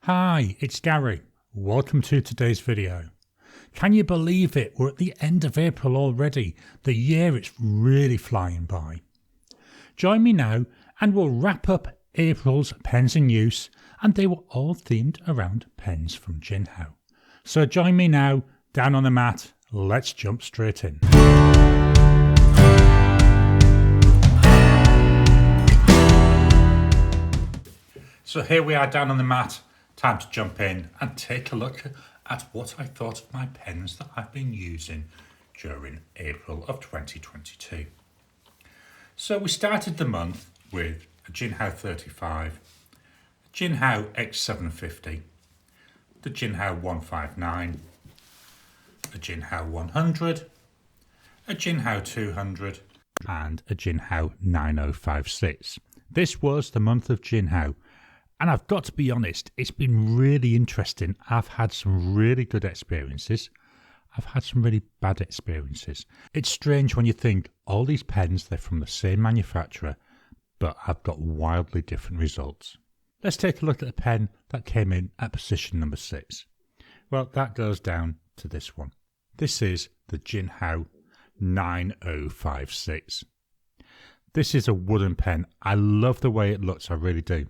Hi, it's Gary. Welcome to today's video. Can you believe it? We're at the end of April already. The year is really flying by. Join me now and we'll wrap up April's pens in use, and they were all themed around pens from Jinhao. So join me now, down on the mat, let's jump straight in. So here we are down on the mat. Time to jump in and take a look at what I thought of my pens that I've been using during April of 2022. So we started the month with a Jinhao 35, a Jinhao X750, the Jinhao 159, a Jinhao 100, a Jinhao 200 and a Jinhao 9056. This was the month of Jinhao. And I've got to be honest, it's been really interesting. I've had some really good experiences. I've had some really bad experiences. It's strange when you think all these pens, they're from the same manufacturer, but I've got wildly different results. Let's take a look at the pen that came in at position number 6. Well, that goes down to this one. This is the Jinhao 9056. This is a wooden pen. I love the way it looks, I really do.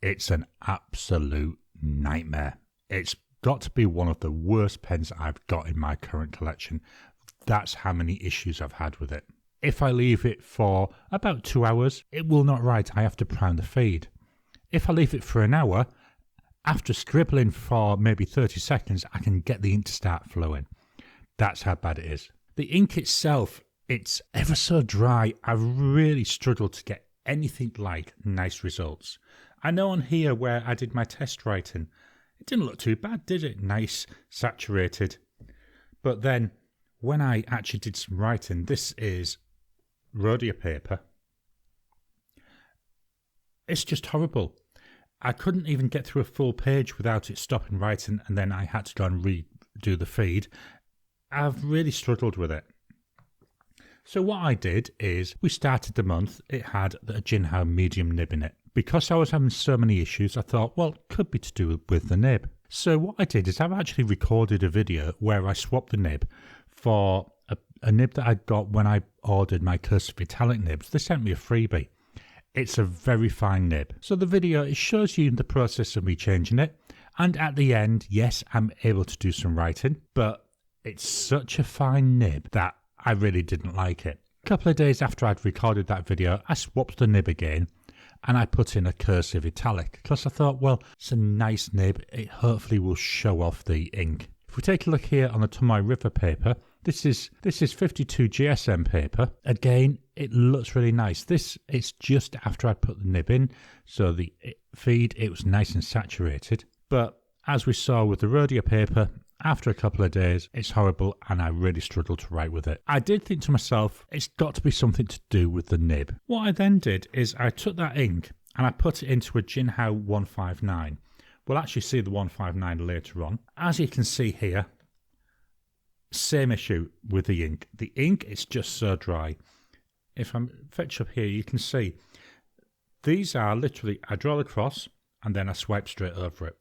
It's an absolute nightmare. It's got to be one of the worst pens I've got in my current collection. That's how many issues I've had with it. If I leave it for about 2 hours, it will not write. I have to prime the feed. If I leave it for an hour, after scribbling for maybe 30 seconds, I can get the ink to start flowing. That's how bad it is. The ink itself, it's ever so dry. I've really struggled to get anything like nice results. I know on here where I did my test writing, it didn't look too bad, did it? Nice, saturated. But then when I actually did some writing, this is rhodia paper. It's just horrible. I couldn't even get through a full page without it stopping writing, and then I had to go and redo the feed. I've really struggled with it. So what I did is, we started the month, it had a Jinhao medium nib in it. Because I was having so many issues, I thought, well, it could be to do with the nib. So what I did is I've actually recorded a video where I swapped the nib for a nib that I got when I ordered my cursive italic nibs. They sent me a freebie. It's a very fine nib. So the video, it shows you the process of me changing it. And at the end, yes, I'm able to do some writing, but it's such a fine nib that I really didn't like it. A couple of days after I'd recorded that video, I swapped the nib again and I put in a cursive italic because I thought, well, it's a nice nib. It hopefully will show off the ink. If we take a look here on the Tomoe River paper, this is 52 GSM paper. Again, it looks really nice. It's just after I put the nib in, so the feed, it was nice and saturated. But as we saw with the rhodia paper, after a couple of days, it's horrible and I really struggled to write with it. I did think to myself, it's got to be something to do with the nib. What I then did is I took that ink and I put it into a Jinhao 159. We'll actually see the 159 later on. As you can see here, same issue with the ink. The ink is just so dry. If I fetch up here, you can see these are literally, I draw across and then I swipe straight over it.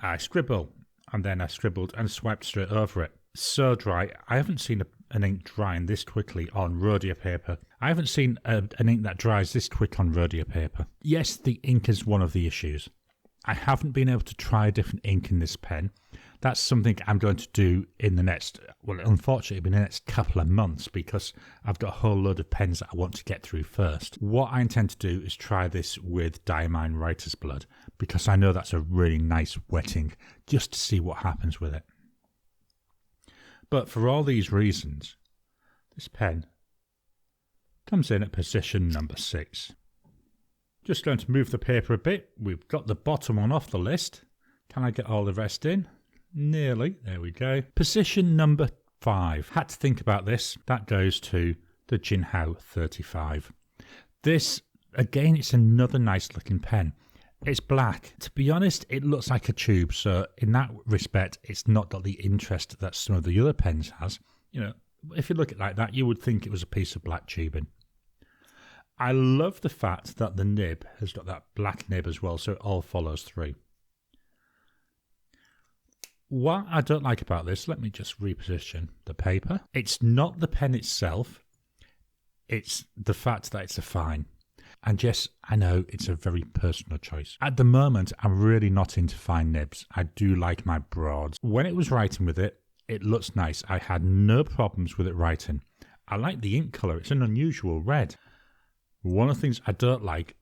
I scribble. And then I scribbled and swiped straight over it. So dry. I haven't seen an ink drying this quickly on rhodia paper. I haven't seen an ink that dries this quick on rhodia paper. Yes, the ink is one of the issues. I haven't been able to try a different ink in this pen. That's something I'm going to do in the next, well, unfortunately, in the next couple of months because I've got a whole load of pens that I want to get through first. What I intend to do is try this with Diamine Writer's Blood because I know that's a really nice wetting just to see what happens with it. But for all these reasons, this pen comes in at position number 6. Just going to move the paper a bit. We've got the bottom one off the list. Can I get all the rest in? Nearly. There we go. Position number 5. Had to think about this. That goes to the Jinhao 35. This, again, it's another nice looking pen. It's black. To be honest, it looks like a tube. So in that respect, it's not got the interest that some of the other pens has. You know, if you look at it like that, you would think it was a piece of black tubing. I love the fact that the nib has got that black nib as well, so it all follows through. What I don't like about this, let me just reposition the paper. It's not the pen itself, it's the fact that it's a fine. And yes, I know it's a very personal choice. At the moment, I'm really not into fine nibs. I do like my broads. When it was writing with it, it looks nice. I had no problems with it writing. I like the ink colour. It's an unusual red. One of the things I don't like,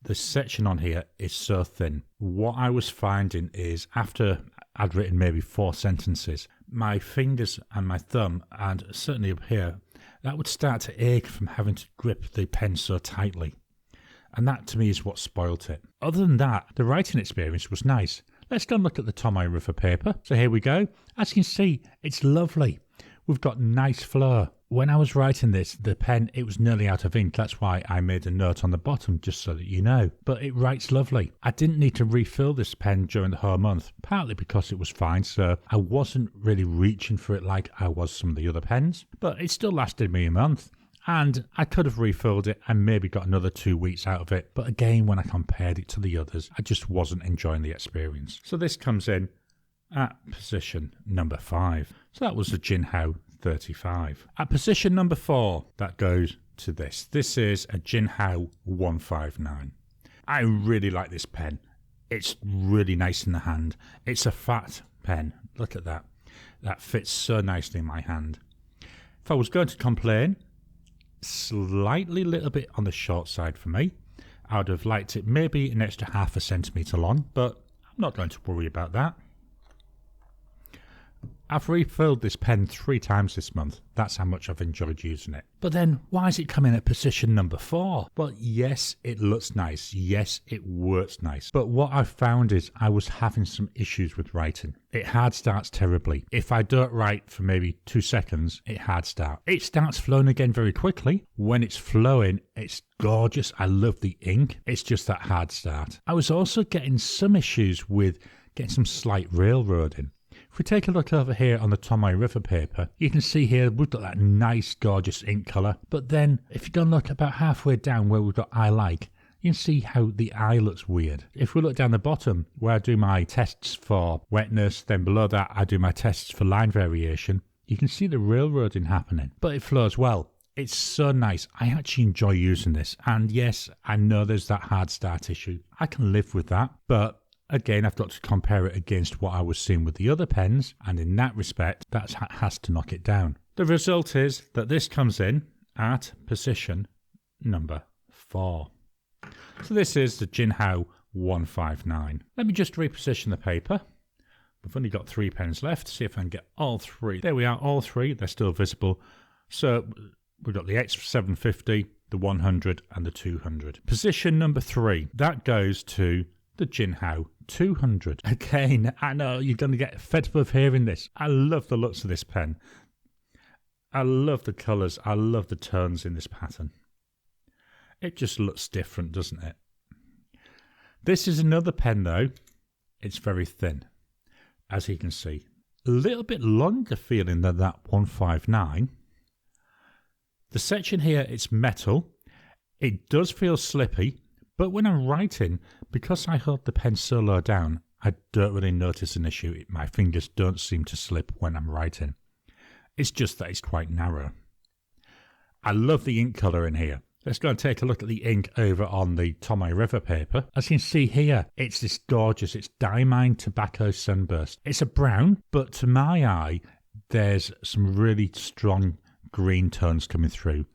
the section on here is so thin. What I was finding is after I'd written maybe 4 sentences, my fingers and my thumb, and certainly up here, that would start to ache from having to grip the pen so tightly. And that to me is what spoilt it. Other than that, the writing experience was nice. Let's go and look at the Tomoe River paper. So here we go. As you can see, it's lovely. We've got nice flow. When I was writing this, the pen, it was nearly out of ink. That's why I made a note on the bottom, just so that you know. But it writes lovely. I didn't need to refill this pen during the whole month, partly because it was fine, so I wasn't really reaching for it like I was some of the other pens. But it still lasted me a month. And I could have refilled it and maybe got another 2 weeks out of it. But again, when I compared it to the others, I just wasn't enjoying the experience. So this comes in at position number 5. So that was the Jinhao 35. At position number 4, that goes to this. This is a Jinhao 159. I really like this pen. It's really nice in the hand. It's a fat pen. Look at that. That fits so nicely in my hand. If I was going to complain, slightly little bit on the short side for me. I would have liked it maybe an extra 0.5 centimetre long, but I'm not going to worry about that. I've refilled this pen 3 times this month. That's how much I've enjoyed using it. But then, why is it coming at position number 4? Well, yes, it looks nice. Yes, it works nice. But what I've found is I was having some issues with writing. It hard starts terribly. If I don't write for maybe 2 seconds, it hard starts. It starts flowing again very quickly. When it's flowing, it's gorgeous. I love the ink. It's just that hard start. I was also getting some issues with getting some slight railroading. If we take a look over here on the Tomoe River paper, you can see here we've got that nice, gorgeous ink colour. But then, if you go and look about halfway down where we've got I like, you can see how the eye looks weird. If we look down the bottom, where I do my tests for wetness, then below that I do my tests for line variation, you can see the railroading happening. But it flows well. It's so nice. I actually enjoy using this. And yes, I know there's that hard start issue. I can live with that, but again, I've got to compare it against what I was seeing with the other pens, and in that respect, that has to knock it down. The result is that this comes in at position number 4. So this is the Jinhao 159. Let me just reposition the paper. We've only got 3 pens left. See if I can get all 3. There we are, all 3. They're still visible. So we've got the X750, the 100, and the 200. Position number 3. That goes to the Jinhao 200. Again, I know you're going to get fed up of hearing this. I love the looks of this pen. I love the colours. I love the tones in this pattern. It just looks different, doesn't it? This is another pen though. It's very thin, as you can see. A little bit longer feeling than that 159. The section here, it's metal. It does feel slippy. But when I'm writing, because I hold the pen so low down, I don't really notice an issue. My fingers don't seem to slip when I'm writing. It's just that it's quite narrow. I love the ink colour in here. Let's go and take a look at the ink over on the Tomoe River paper. As you can see here, it's this gorgeous, it's Diamine Tobacco Sunburst. It's a brown, but to my eye, there's some really strong green tones coming through.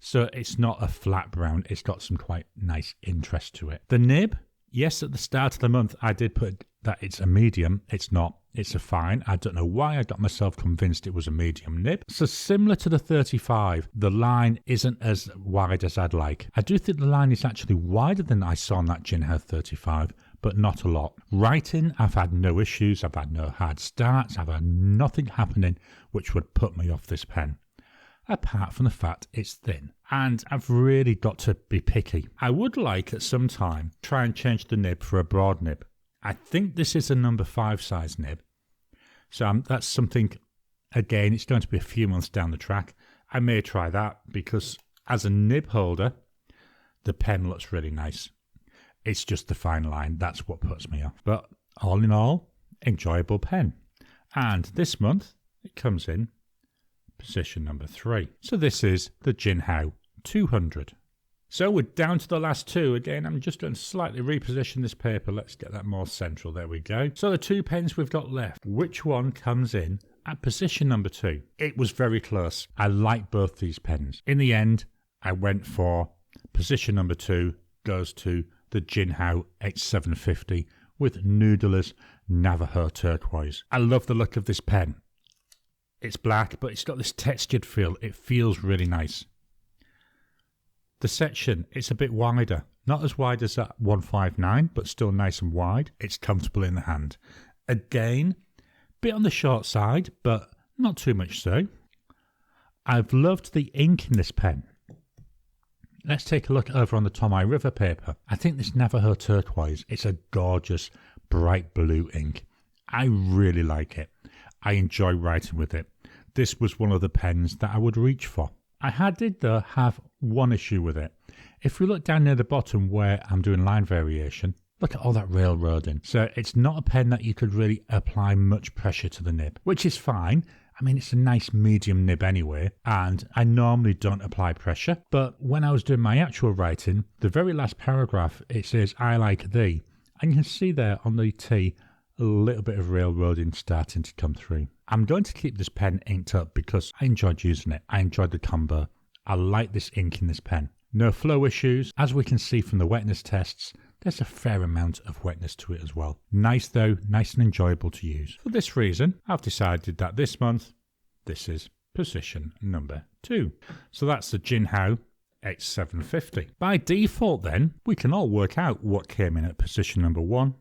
So it's not a flat brown, it's got some quite nice interest to it. The nib, yes, at the start of the month I did put that it's a medium. It's not, it's a fine. I don't know why I got myself convinced it was a medium nib. So similar to the 35, the line isn't as wide as I'd like. I do think the line is actually wider than I saw on that Jinhao 35, but not a lot. Writing, I've had no issues, I've had no hard starts, I've had nothing happening which would put me off this pen. Apart from the fact it's thin. And I've really got to be picky. I would like at some time try and change the nib for a broad nib. I think this is a number 5 size nib. So that's something, again, it's going to be a few months down the track. I may try that because as a nib holder, the pen looks really nice. It's just the fine line. That's what puts me off. But all in all, enjoyable pen. And this month, it comes in position number 3. So this is the Jinhao 200. So we're down to the last two. Again, I'm just going to slightly reposition this paper. Let's get that more central. There we go. So the 2 pens we've got left. Which one comes in at position number 2? It was very close. I like both these pens. In the end, I went for position number 2 goes to the Jinhao H750 with Noodler's Navajo Turquoise. I love the look of this pen. It's black, but it's got this textured feel. It feels really nice. The section, it's a bit wider. Not as wide as that 159, but still nice and wide. It's comfortable in the hand. Again, bit on the short side, but not too much so. I've loved the ink in this pen. Let's take a look over on the Tomoe River paper. I think this Navajo Turquoise, it's a gorgeous bright blue ink. I really like it. I enjoy writing with it. This was one of the pens that I would reach for. I did though have one issue with it. If we look down near the bottom where I'm doing line variation, look at all that railroading. So it's not a pen that you could really apply much pressure to the nib, which is fine. I mean, it's a nice medium nib anyway, and I normally don't apply pressure. But when I was doing my actual writing, the very last paragraph, it says, "I like thee." And you can see there on the T, a little bit of railroading starting to come through. I'm going to keep this pen inked up because I enjoyed using it. I enjoyed the combo. I like this ink in this pen. No flow issues. As we can see from the wetness tests, there's a fair amount of wetness to it as well. Nice though, nice and enjoyable to use. For this reason, I've decided that this month, this is position number 2. So that's the Jinhao H750. By default then, we can all work out what came in at position number 1.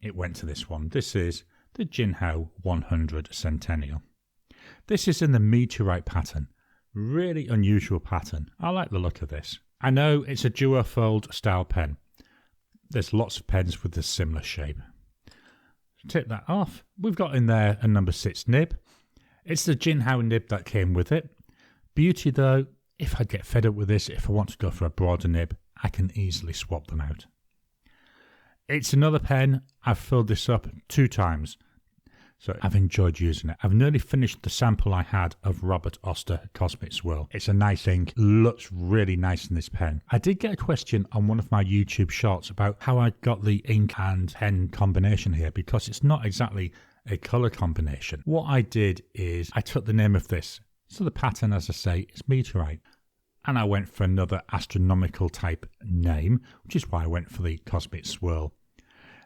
It went to this one. This is the Jinhao 100 Centennial. This is in the meteorite pattern. Really unusual pattern. I like the look of this. I know it's a duofold style pen. There's lots of pens with a similar shape. Take that off. We've got in there a number 6 nib. It's the Jinhao nib that came with it. Beauty though, if I get fed up with this, if I want to go for a broader nib, I can easily swap them out. It's another pen. I've filled this up 2 times. So I've enjoyed using it. I've nearly finished the sample I had of Robert Oster Cosmic Swirl. It's a nice ink. Looks really nice in this pen. I did get a question on one of my YouTube shorts about how I got the ink and pen combination here, because it's not exactly a colour combination. What I did is I took the name of this. So the pattern, as I say, is meteorite. And I went for another astronomical type name, which is why I went for the Cosmic Swirl.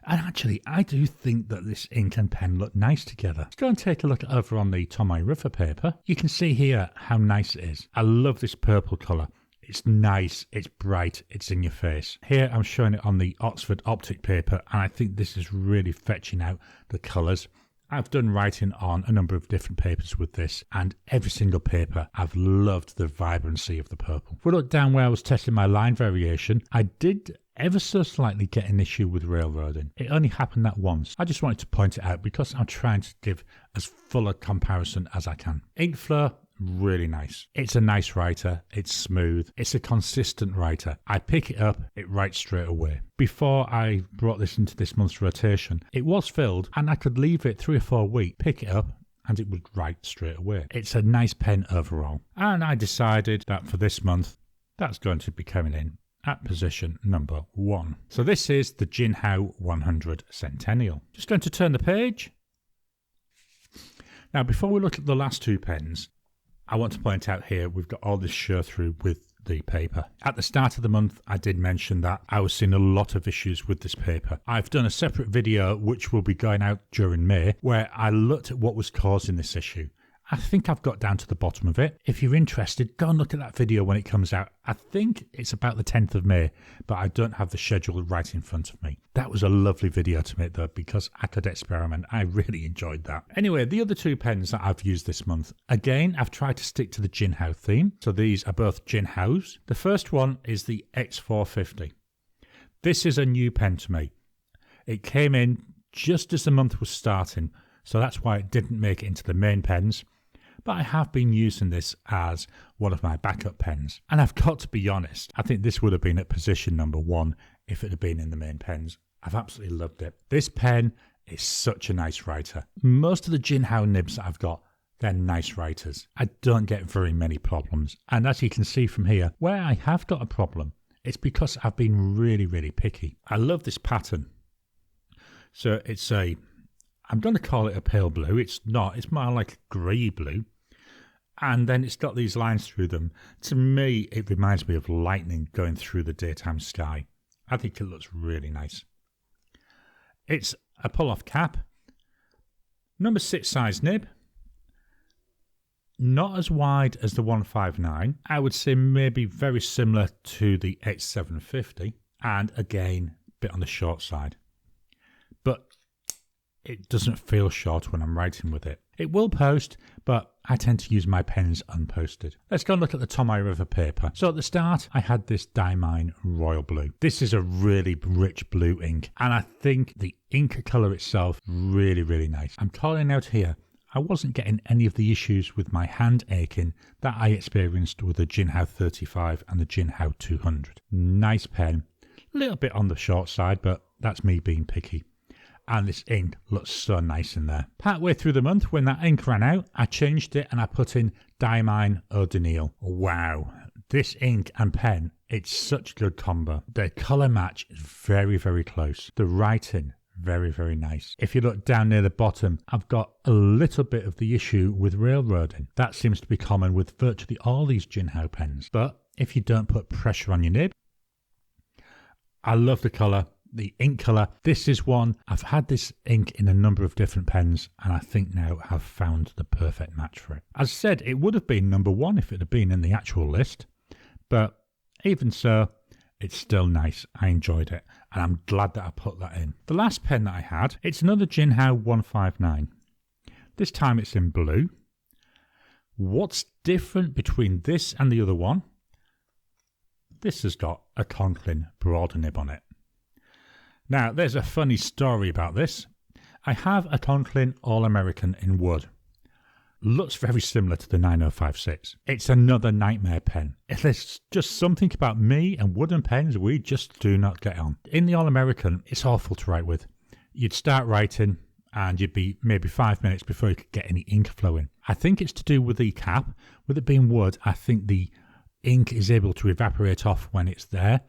And actually, I do think that this ink and pen look nice together. Let's go and take a look over on the Tomoe River paper. You can see here how nice it is. I love this purple colour. It's nice, it's bright, it's in your face. Here I'm showing it on the Oxford Optic paper, and I think this is really fetching out the colours. I've done writing on a number of different papers with this, and every single paper I've loved the vibrancy of the purple. If we look down where I was testing my line variation, I did ever so slightly get an issue with railroading. It only happened that once. I just wanted to point it out because I'm trying to give as full a comparison as I can. Ink flow, really nice. It's a nice writer. It's smooth. It's a consistent writer. I pick it up, it writes straight away. Before I brought this into this month's rotation, it was filled and I could leave it 3 or 4 weeks, pick it up, and it would write straight away. It's a nice pen overall. And I decided that for this month, that's going to be coming in at position number 1. So this is the Jinhao 100 Centennial. Just going to turn the page. Now before we look at the last 2 pens, I want to point out here we've got all this show through with the paper. At the start of the month I did mention that I was seeing a lot of issues with this paper. I've done a separate video which will be going out during May where I looked at what was causing this issue. I think I've got down to the bottom of it. If you're interested, go and look at that video when it comes out. I think it's about the 10th of May, but I don't have the schedule right in front of me. That was a lovely video to make though, because I could experiment. I really enjoyed that. Anyway, the other 2 pens that I've used this month. Again, I've tried to stick to the Jinhao theme. So these are both Jinhaos. The first one is the X450. This is a new pen to me. It came in just as the month was starting, so that's why it didn't make it into the main pens. But I have been using this as one of my backup pens. And I've got to be honest, I think this would have been at position number 1 if it had been in the main pens. I've absolutely loved it. This pen is such a nice writer. Most of the Jinhao nibs that I've got, they're nice writers. I don't get very many problems. And as you can see from here, where I have got a problem, it's because I've been really, really picky. I love this pattern. So it's I'm going to call it a pale blue. It's not. It's more like a grey blue. And then it's got these lines through them. To me, it reminds me of lightning going through the daytime sky. I think it looks really nice. It's a pull-off cap. Number 6 size nib. Not as wide as the 159. I would say maybe very similar to the X750. And again, a bit on the short side. But it doesn't feel short when I'm writing with it. It will post, but I tend to use my pens unposted. Let's go and look at the Tomoe River paper. So at the start, I had this Diamine Royal Blue. This is a really rich blue ink, and I think the ink colour itself really, really nice. I'm calling out here, I wasn't getting any of the issues with my hand aching that I experienced with the Jinhao 35 and the Jinhao 200. Nice pen, a little bit on the short side, but that's me being picky. And this ink looks so nice in there. Partway through the month, when that ink ran out, I changed it and I put in Diamine Eau de Nil. Wow, this ink and pen, it's such a good combo. The colour match is very, very close. The writing, very, very nice. If you look down near the bottom, I've got a little bit of the issue with railroading. That seems to be common with virtually all these Jinhao pens. But if you don't put pressure on your nib, I love the colour. The ink colour, this is one, I've had this ink in a number of different pens and I think now I've found the perfect match for it. As I said, it would have been number 1 if it had been in the actual list, but even so, it's still nice. I enjoyed it and I'm glad that I put that in. The last pen that I had, it's another Jinhao 159. This time it's in blue. What's different between this and the other one? This has got a Conklin broad nib on it. Now, there's a funny story about this. I have a Conklin All-American in wood. Looks very similar to the 9056. It's another nightmare pen. There's just something about me and wooden pens we just do not get on. In the All-American, it's awful to write with. You'd start writing and you'd be maybe 5 minutes before you could get any ink flowing. I think it's to do with the cap. With it being wood, I think the ink is able to evaporate off when it's there.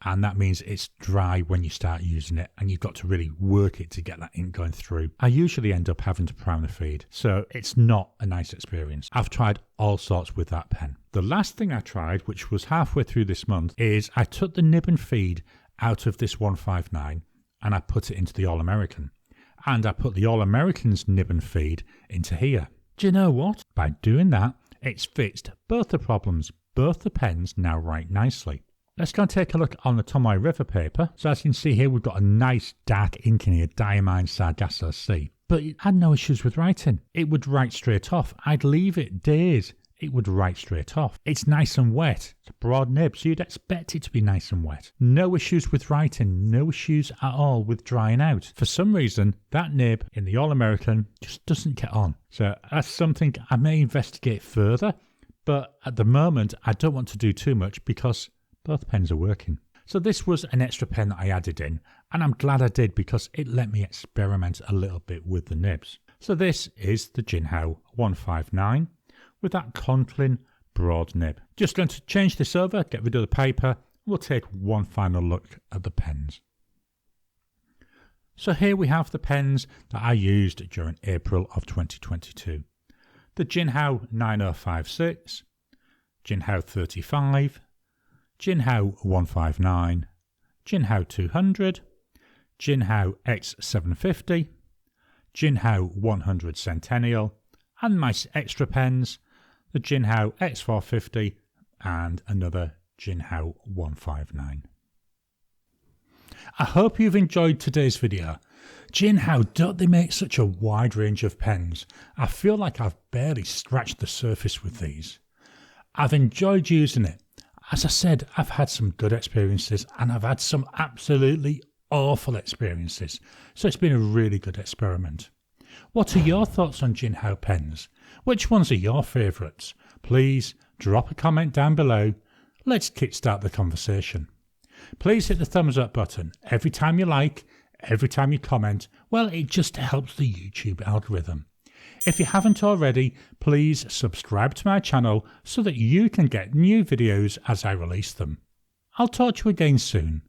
And that means it's dry when you start using it and you've got to really work it to get that ink going through. I usually end up having to prime the feed, so it's not a nice experience. I've tried all sorts with that pen. The last thing I tried, which was halfway through this month, is I took the nib and feed out of this 159 and I put it into the All-American. And I put the All-American's nib and feed into here. Do you know what? By doing that, it's fixed both the problems. Both the pens now write nicely. Let's go and take a look on the Tomoe River paper. So as you can see here, we've got a nice dark ink in here, Diamine Sargasso C. But it had no issues with writing. It would write straight off. I'd leave it days. It would write straight off. It's nice and wet. It's a broad nib, so you'd expect it to be nice and wet. No issues with writing. No issues at all with drying out. For some reason, that nib in the All-American just doesn't get on. So that's something I may investigate further. But at the moment, I don't want to do too much because both pens are working. So this was an extra pen that I added in, and I'm glad I did because it let me experiment a little bit with the nibs. So this is the Jinhao 159 with that Conklin broad nib. Just going to change this over, get rid of the paper. We'll take one final look at the pens. So here we have the pens that I used during April of 2022. The Jinhao 9056, Jinhao 35, Jinhao 159, Jinhao 200, Jinhao X750, Jinhao 100 Centennial, and my extra pens, the Jinhao X450 and another Jinhao 159. I hope you've enjoyed today's video. Jinhao, don't they make such a wide range of pens? I feel like I've barely scratched the surface with these. I've enjoyed using it. As I said, I've had some good experiences and I've had some absolutely awful experiences. So it's been a really good experiment. What are your thoughts on Jinhao pens? Which ones are your favourites? Please drop a comment down below. Let's kickstart the conversation. Please hit the thumbs up button every time you like, Every time you comment, well, it just helps the YouTube algorithm. If you haven't already, please subscribe to my channel so that you can get new videos as I release them. I'll talk to you again soon.